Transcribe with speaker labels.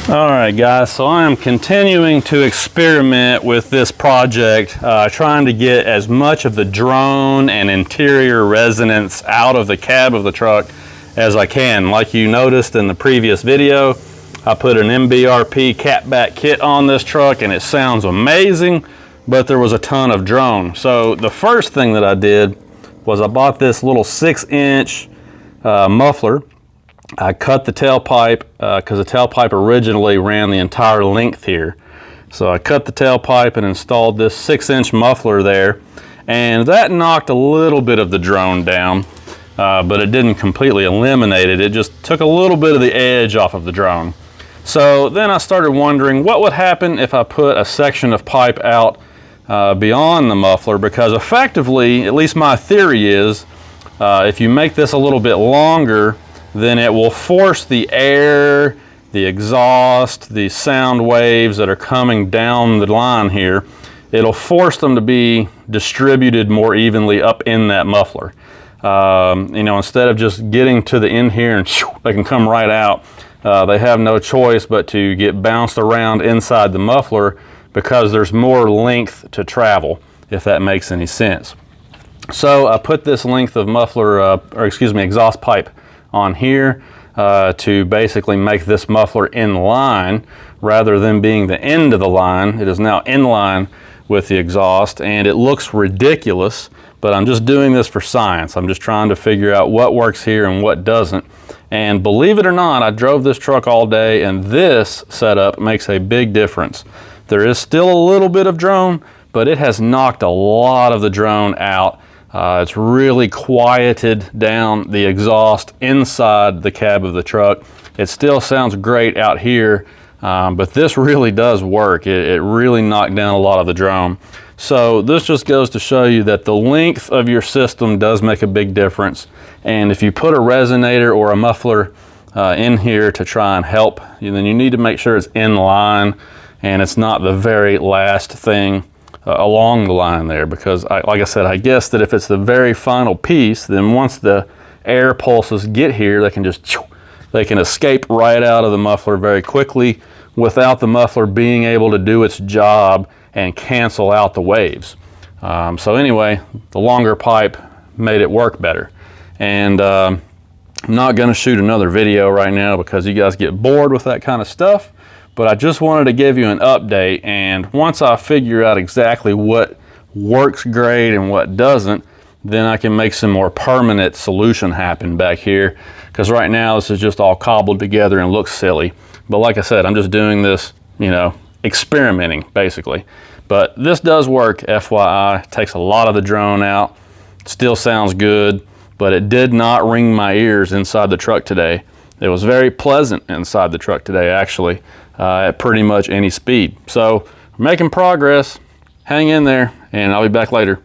Speaker 1: All right, guys, so I am continuing to experiment with this project, trying to get as much of the drone and interior resonance out of the cab of the truck as I can. Like you noticed in the previous video, I put an MBRP catback kit on this truck and it sounds amazing, but there was a ton of drone. So the first thing that I did was I bought this little 6-inch muffler. I cut the tailpipe because the tailpipe originally ran the entire length here. So I cut the tailpipe and installed this 6-inch muffler there, and that knocked a little bit of the drone down, but it didn't completely eliminate it. It just took a little bit of the edge off of the drone. So then I started wondering what would happen if I put a section of pipe out beyond the muffler, because effectively, at least my theory is, if you make this a little bit longer, then it will force the air, the exhaust, the sound waves that are coming down the line here, it'll force them to be distributed more evenly up in that muffler. You know, instead of just getting to the end here and they can come right out, they have no choice but to get bounced around inside the muffler because there's more length to travel, if that makes any sense. So I put this length of muffler, exhaust pipe on here to basically make this muffler in line rather than being the end of the line. It is now in line with the exhaust, and it looks ridiculous, but I'm just doing this for science. I'm just trying to figure out what works here and what doesn't. And believe it or not, I drove this truck all day, and this setup makes a big difference. There is still a little bit of drone, but it has knocked a lot of the drone out. It's really quieted down the exhaust inside the cab of the truck. It still sounds great out here, but this really does work. It really knocked down a lot of the drone. So this just goes to show you that the length of your system does make a big difference. And if you put a resonator or a muffler in here to try and help, then you need to make sure it's in line and it's not the very last thing along the line there, because like I said, I guess that if it's the very final piece, then once the air pulses get here, they can escape right out of the muffler very quickly without the muffler being able to do its job and cancel out the waves. So anyway, the longer pipe made it work better. And I'm not going to shoot another video right now because you guys get bored with that kind of stuff. But I just wanted to give you an update, and once I figure out exactly what works great and what doesn't, then I can make some more permanent solution happen back here, because right now this is just all cobbled together and looks silly. But like I said, I'm just doing this, you know, experimenting basically. But this does work, FYI. It takes a lot of the drone out. Still sounds good, but it did not ring my ears inside the truck today. It was very pleasant inside the truck today, actually. At pretty much any speed. So we're making progress. Hang in there, and I'll be back later.